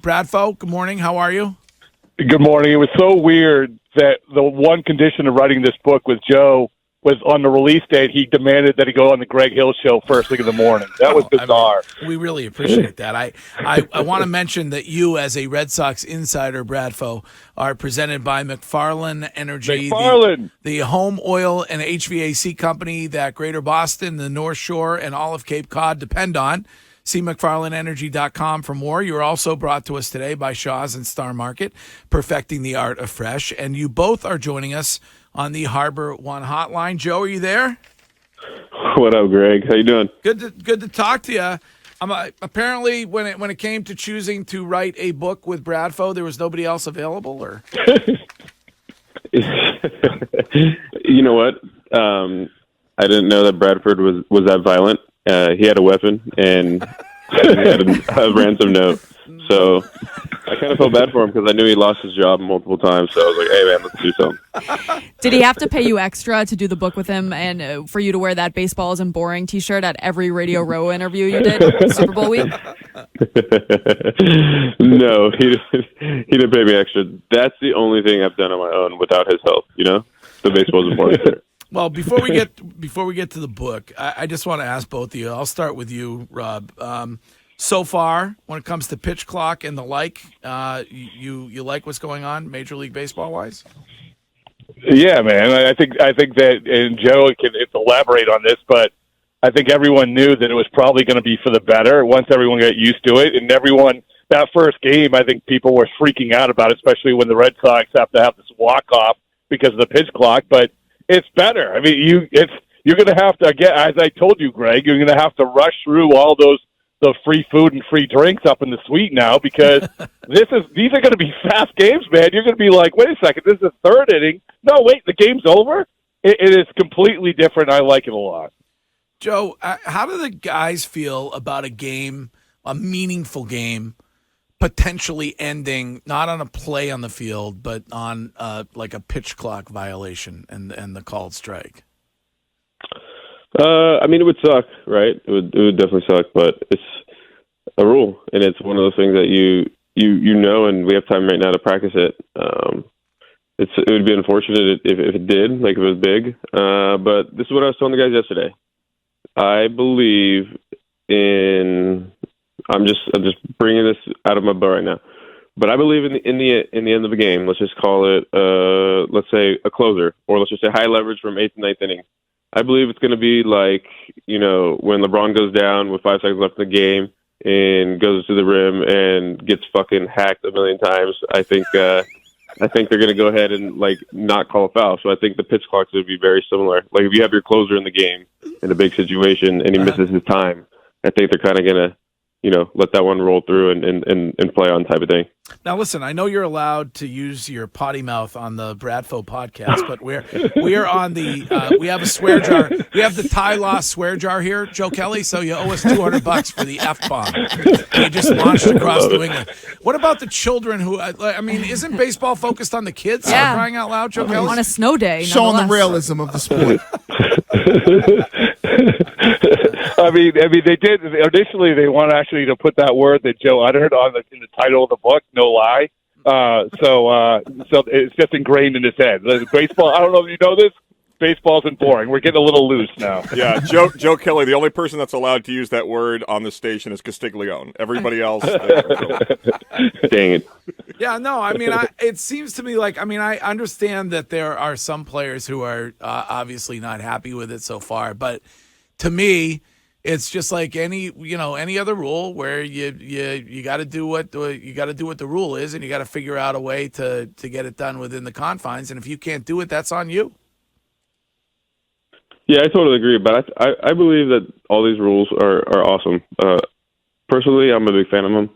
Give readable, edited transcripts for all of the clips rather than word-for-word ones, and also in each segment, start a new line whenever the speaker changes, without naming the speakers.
Bradford, good morning. How are you?
Good morning. It was so weird that the one condition of writing this book with Joe was on the release date, he demanded that he go on the Greg Hill show first thing in the morning. That was bizarre.
I mean, we really appreciate that. I want to mention that you, as a Red Sox insider, Bradfo, are presented by McFarland Energy, the home oil and HVAC company that Greater Boston, the North Shore, and all of Cape Cod depend on. See McFarlandEnergy.com for more. You're also brought to us today by Shaw's and Star Market, perfecting the art of fresh. And you both are joining us on the Harbor One hotline. Joe, are you there?
What up, Greg? How you doing?
Good to talk to you. Apparently, when it came to choosing to write a book with Bradfo, there was nobody else available, or?
You know what? I didn't know that Bradford was that violent. He had a weapon, and he had a ransom note. So I kind of felt bad for him because I knew he lost his job multiple times. So I was like, hey, man, let's do something.
Did he have to pay you extra to do the book with him and for you to wear that baseball isn't boring T-shirt at every Radio Row interview you did Super Bowl week?
No, he didn't pay me extra. That's the only thing I've done on my own without his help, The baseball isn't boring shirt.
Well, before we get to the book, I just want to ask both of you. I'll start with you, Rob. So far, when it comes to pitch clock and the like, you like what's going on Major League Baseball wise?
Yeah, man. I think that, and Joe can elaborate on this, but I think everyone knew that it was probably going to be for the better once everyone got used to it, and that first game, I think people were freaking out about, especially when the Red Sox have to have this walk off because of the pitch clock, but. It's better. I mean, you're going to have to, again, as I told you, Greg, you're going to have to rush through all the free food and free drinks up in the suite now because these are going to be fast games, man. You're going to be like, wait a second, this is the third inning. No, wait, the game's over? It is completely different. I like it a lot.
Joe, how do the guys feel about a meaningful game, potentially ending not on a play on the field, but on like a pitch clock violation and the called strike?
I mean, it would suck, right? It would definitely suck, but it's a rule, and it's one of those things that you know, and we have time right now to practice it. It would be unfortunate if it did, like if it was big. But this is what I was telling the guys yesterday. I believe in. I'm just bringing this out of my butt right now, but I believe in the end of a game. Let's just call it, let's say a closer, or let's just say high leverage from 8th to 9th inning. I believe it's going to be like when LeBron goes down with 5 seconds left in the game and goes to the rim and gets fucking hacked a million times. I think they're going to go ahead and not call a foul. So I think the pitch clocks would be very similar. Like if you have your closer in the game in a big situation and he misses his time, I think they're kind of going to. Let that one roll through and play on type of thing.
Now, listen, I know you're allowed to use your potty mouth on the Bradfo podcast, but we are on the we have a swear jar. We have the Ty Law swear jar here, Joe Kelly. So you owe us $200 for the F-bomb. You just launched across New England. What about the children who? I mean, isn't baseball focused on the kids?
Yeah.
Crying out loud, Joe Kelly.
On a snow day,
showing the realism of the sport.
I mean, they did initially. They want actually to put that word that Joe uttered in the title of the book, "No lie." So it's just ingrained in his head. Baseball. I don't know if you know this. Baseball isn't boring. We're getting a little loose now.
Yeah, Joe Kelly. The only person that's allowed to use that word on the station is Castiglione. Everybody else.
Dang it.
Yeah, no, I mean, it seems to me I understand that there are some players who are obviously not happy with it so far, but to me, it's just like any other rule where you got to do what the rule is, and you got to figure out a way to get it done within the confines. And if you can't do it, that's on you.
Yeah, I totally agree. But I believe that all these rules are awesome. Personally, I'm a big fan of them.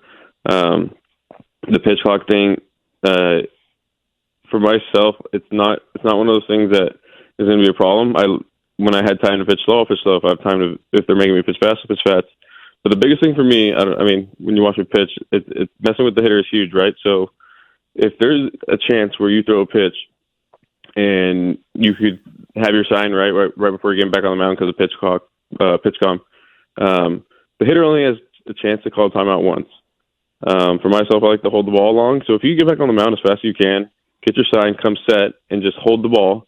The pitch clock thing, for myself, it's not one of those things that is going to be a problem. When I had time to pitch slow, I'll pitch slow. If I have time to, if they're making me pitch fast, I'll pitch fast. But the biggest thing for me, when you watch me pitch, it's messing with the hitter is huge, right? So if there's a chance where you throw a pitch and you could have your sign right before you get back on the mound because of pitch clock, pitch com, the hitter only has a chance to call a timeout once. For myself, I like to hold the ball long. So if you get back on the mound as fast as you can, get your sign, come set, and just hold the ball,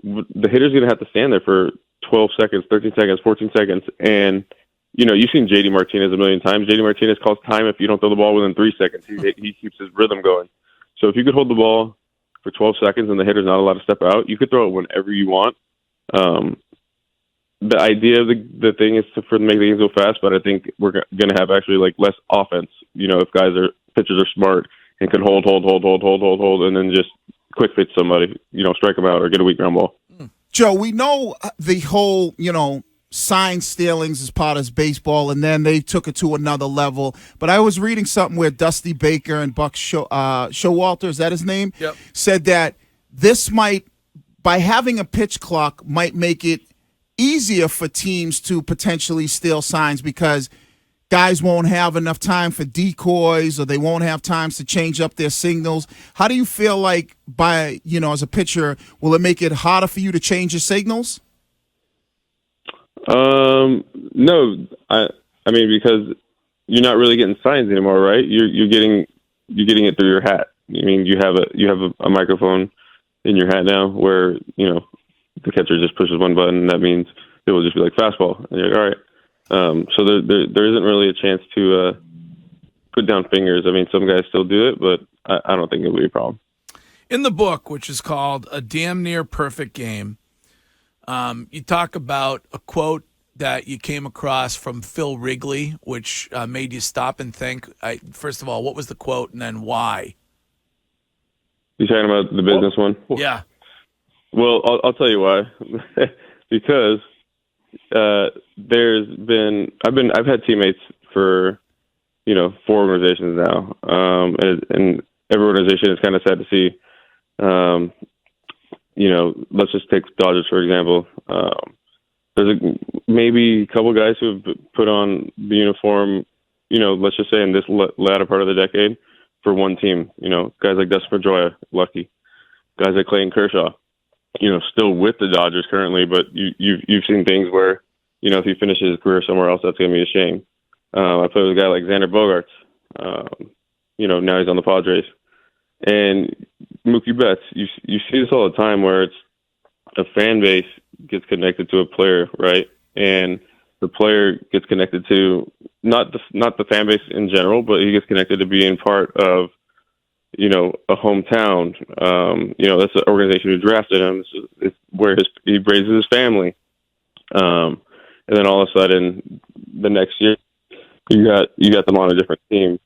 the hitter's going to have to stand there for 12 seconds, 13 seconds, 14 seconds. And, you've seen J.D. Martinez a million times. J.D. Martinez calls time if you don't throw the ball within 3 seconds. He keeps his rhythm going. So if you could hold the ball for 12 seconds and the hitter's not allowed to step out, you could throw it whenever you want. The idea of the thing is to make things go fast, but I think we're going to have actually less offense. If pitchers are smart and can hold, and then just quick pitch somebody, strike them out or get a weak ground ball.
Joe, we know the whole, sign stealings is part of baseball, and then they took it to another level. But I was reading something where Dusty Baker and Buck Showalter, is that his name?
Yep.
Said that this might, by having a pitch clock, might make it easier for teams to potentially steal signs because guys won't have enough time for decoys or they won't have times to change up their signals. How do you feel like as a pitcher, will it make it harder for you to change your signals?
No, I mean, because you're not really getting signs anymore, right? You're getting it through your hat. I mean, you have a microphone in your hat now where, the catcher just pushes one button and that means it will just be like fastball. And you're like, all right. So there isn't really a chance to put down fingers. I mean, some guys still do it, but I don't think it'll be a problem.
In the book, which is called A Damn Near Perfect Game, you talk about a quote that you came across from Phil Wrigley, which made you stop and think. First of all, what was the quote, and then why?
You talking about the business one?
Yeah.
Well, I'll tell you why. Because I've had teammates for 4 organizations now, and every organization is kind of sad to see. Let's just take Dodgers for example. There's maybe a couple guys who have put on the uniform. Let's just say in this latter part of the decade for one team. Guys like Dustin Pedroia, lucky. Guys like Clayton Kershaw. Still with the Dodgers currently, but you've seen things where, if he finishes his career somewhere else, that's going to be a shame. I played with a guy like Xander Bogaerts. Now he's on the Padres. And Mookie Betts, you see this all the time where it's a fan base gets connected to a player, right? And the player gets connected to not the fan base in general, but he gets connected to being part of a hometown. That's the organization who drafted him. It's where he raises his family. And then all of a sudden, the next year, you got them on a different team.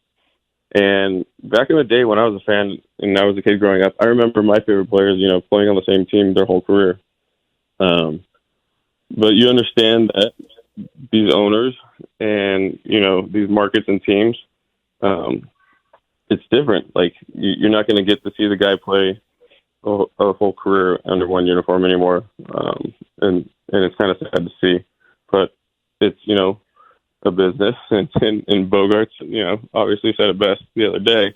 And back in the day when I was a fan and I was a kid growing up, I remember my favorite players, playing on the same team their whole career. But you understand that these owners and, these markets and teams, it's different. Like you're not going to get to see the guy play a whole career under one uniform anymore. And it's kind of sad to see, but it's, a business and Bogaerts, obviously said it best the other day.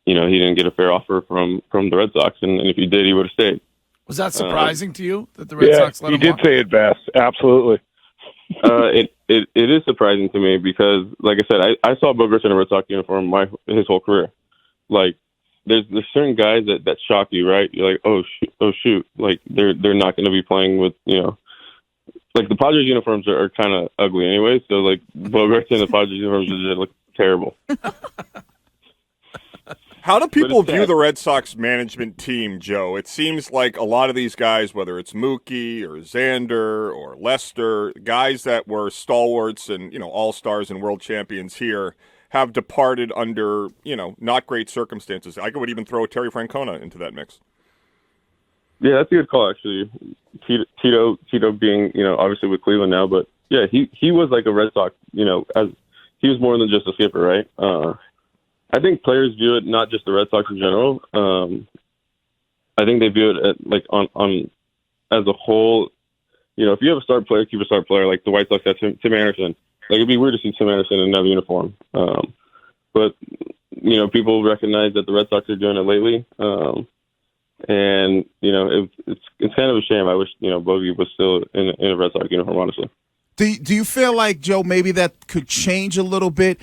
He didn't get a fair offer from the Red Sox. And if he did, he would have stayed.
Was that surprising to you that the Red Sox let him
he did say it best. Absolutely.
It is surprising to me because, like I said, I saw Bogaerts in a Red Sox uniform his whole career. Like, there's certain guys that shock you, right? You're like, oh shoot, like they're not going to be playing with, like the Padres uniforms are kind of ugly anyway. So like Bogaerts in the Padres uniforms just look terrible.
How do people view the Red Sox management team, Joe? It seems like a lot of these guys, whether it's Mookie or Xander or Lester, guys that were stalwarts and, all-stars and world champions here, have departed under, not great circumstances. I would even throw Terry Francona into that mix.
Yeah, that's a good call, actually. Tito being, obviously with Cleveland now, but yeah, he was like a Red Sox, as he was more than just a skipper, right? I think players view it, not just the Red Sox in general. I think they view it on as a whole. If you have a star player, keep a star player. Like the White Sox have Tim Anderson. Like it'd be weird to see Tim Anderson in another uniform. But people recognize that the Red Sox are doing it lately. And it's kind of a shame. I wish Bogey was still in a Red Sox uniform, honestly.
Do you feel like, Joe, maybe that could change a little bit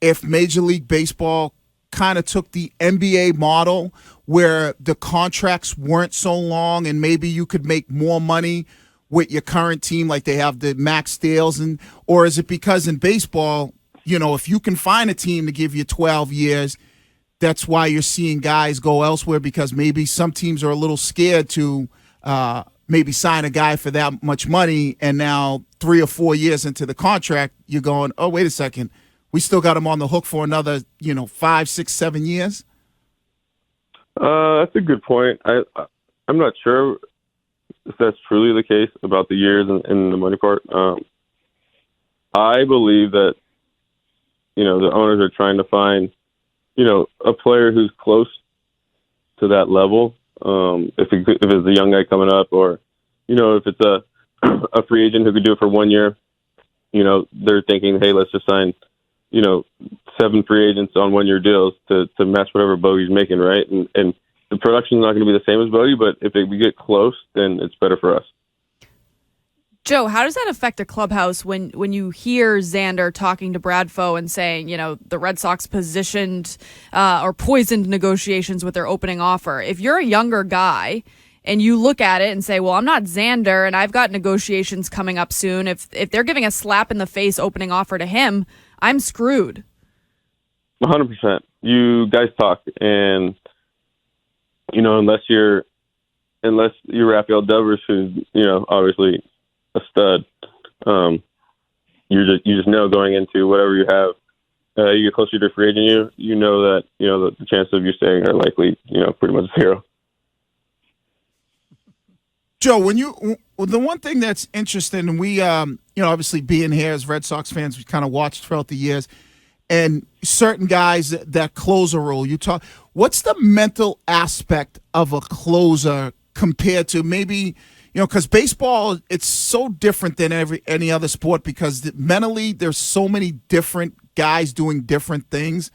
if Major League Baseball kind of took the NBA model where the contracts weren't so long and maybe you could make more money with your current team, like they have the max deals, or is it because in baseball, if you can find a team to give you 12 years, that's why you're seeing guys go elsewhere, because maybe some teams are a little scared to maybe sign a guy for that much money, and now 3 or 4 years into the contract, you're going, oh, wait a second, we still got him on the hook for another, 5, 6, 7 years?
That's a good point. I'm not sure if that's truly the case about the years and the money part. I believe that, the owners are trying to find, a player who's close to that level. If it's a young guy coming up, or, if it's a free agent who could do it for 1 year, they're thinking, hey, let's just sign, 7 free agents on 1 year deals to match whatever Bogey's making, right? And the production's not going to be the same as Bogey, but if we get close, then it's better for us.
Joe, how does that affect a clubhouse when you hear Xander talking to Bradford and saying, the Red Sox positioned or poisoned negotiations with their opening offer? If you're a younger guy and you look at it and say, well, I'm not Xander and I've got negotiations coming up soon, if they're giving a slap in the face opening offer to him, I'm screwed.
100%. You guys talk, and unless you're Rafael Devers, who's obviously a stud, you just know going into whatever you have, you get closer to free agent, you know that the chances of you staying are likely pretty much zero.
Joe, the one thing that's interesting, and we obviously being here as Red Sox fans, we kind of watched throughout the years, and certain guys that closer role. What's the mental aspect of a closer compared to maybe, because baseball, it's so different than any other sport, because mentally there's so many different guys doing different things.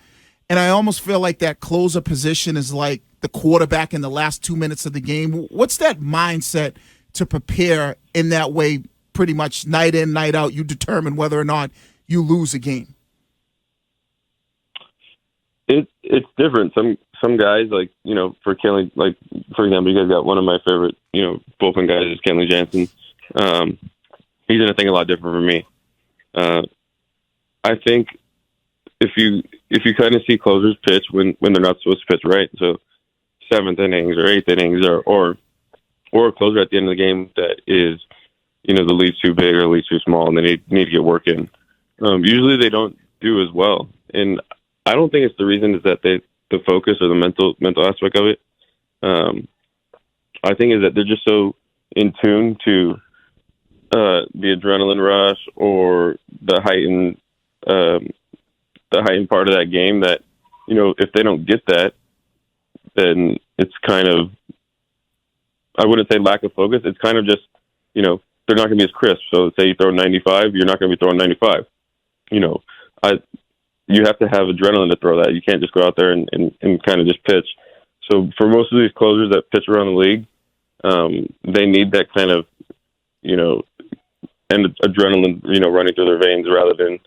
And I almost feel like that closer position is like the quarterback in the last 2 minutes of the game. What's that mindset to prepare in that way? Pretty much night in, night out, you determine whether or not you lose a game.
It's different. Some guys, like, for Kelly, like, for example, you guys got one of my favorite, bullpen guys is Kenley Jansen. He's going to think a lot different from me. I think if you kind of see closers pitch when they're not supposed to pitch, right? So 7th innings or 8th innings or a closer at the end of the game that is, the lead's too big or the lead's too small and they need to get work in. Usually they don't do as well. And I don't think it's the reason is that the focus or the mental aspect of it. I think is that they're just so in tune to the adrenaline rush or the heightened part of that game that, if they don't get that, then it's kind of, I wouldn't say lack of focus. It's kind of just, they're not going to be as crisp. So say you throw 95, you're not going to be throwing 95. You have to have adrenaline to throw that. You can't just go out there and kind of just pitch. So for most of these closers that pitch around the league, they need that kind of, and adrenaline, running through their veins rather than,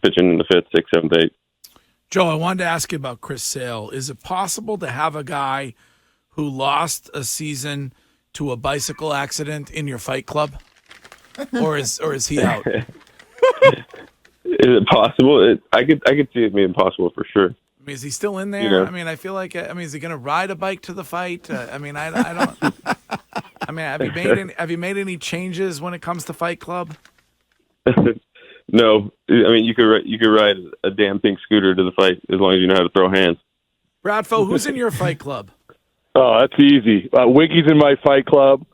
pitching in the 5th, 6th, 7th, 8th.
Joe, I wanted to ask you about Chris Sale. Is it possible to have a guy who lost a season to a bicycle accident in your fight club? Or is he out?
Is it possible? I could see it being possible for sure.
I mean, is he still in there? I mean, I feel like, is he going to ride a bike to the fight? I don't. I mean, have you made any changes when it comes to Fight Club?
No, I mean you could ride a damn pink scooter to the fight as long as you know how to throw hands.
Bradford, who's in your Fight Club?
Oh, that's easy. Wiggy's in my Fight Club.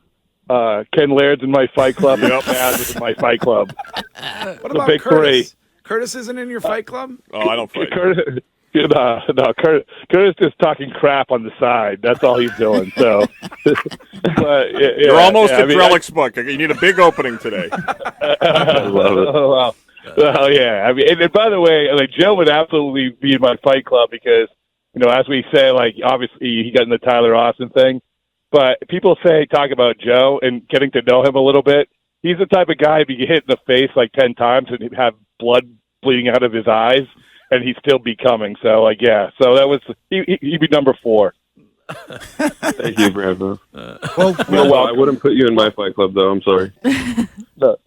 Ken Laird's in my Fight Club. And Maz is in my Fight Club.
What about
big
Curtis?
3.
Curtis isn't in your Fight Club?
Oh, I don't fight.
Curtis just talking crap on the side. That's all he's doing. So,
You're almost at Trellick's book. You need a big opening today.
I love it.
Well, yeah. I mean, and by the way, like Joe would absolutely be in my Fight Club because, as we say, like obviously he got in the Tyler Austin thing, but people talk about Joe and getting to know him a little bit. He's the type of guy if you get hit in the face like 10 times and he'd have blood bleeding out of his eyes. and he'd still be coming. So, yeah. So that was he'd be number 4.
Thank you, Bradford.
Well,
I wouldn't put you in my fight club, though. I'm sorry.
No,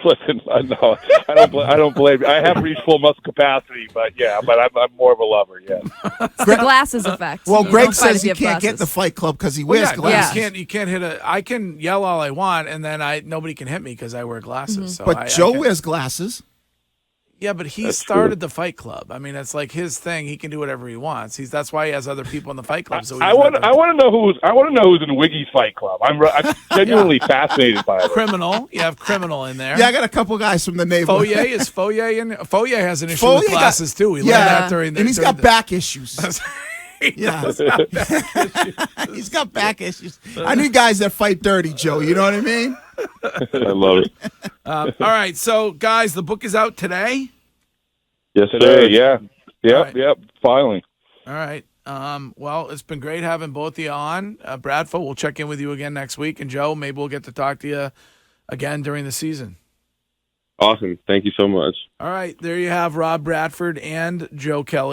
listen, no, I don't blame you. I have reached full muscle capacity, but I'm more of a lover. Yeah.
It's the glasses effect.
Well,
You
Greg
don't fight
says
if
he
you have
can't get
glasses.
the fight club because he wears glasses.
You can't hit a. I can yell all I want, and then nobody can hit me because I wear glasses. So
But Joe wears glasses.
Yeah, but he
That's
started
true.
the Fight Club. I mean, it's like his thing. He can do whatever he wants. That's why he has other people in the Fight Club. So
I want to know who's in Wiggy's Fight Club. I'm genuinely fascinated by it.
Criminal. You have Criminal in there.
Yeah, I got a couple guys from the neighborhood.
Foyer has an issue with glasses too. We learned that during the.
And he's got back issues. Yeah.
He's got back issues.
He's got back issues. I need guys that fight dirty, Joe. You know what I mean?
I love it.
All right, so guys, the book is out today.
Yes, sir.
Today, yeah.
Right.
Yep, finally.
All right. Well, it's been great having both of you on. Bradford, we'll check in with you again next week. And Joe, maybe we'll get to talk to you again during the season.
Awesome. Thank you so much.
All right. There you have Rob Bradford and Joe Kelly.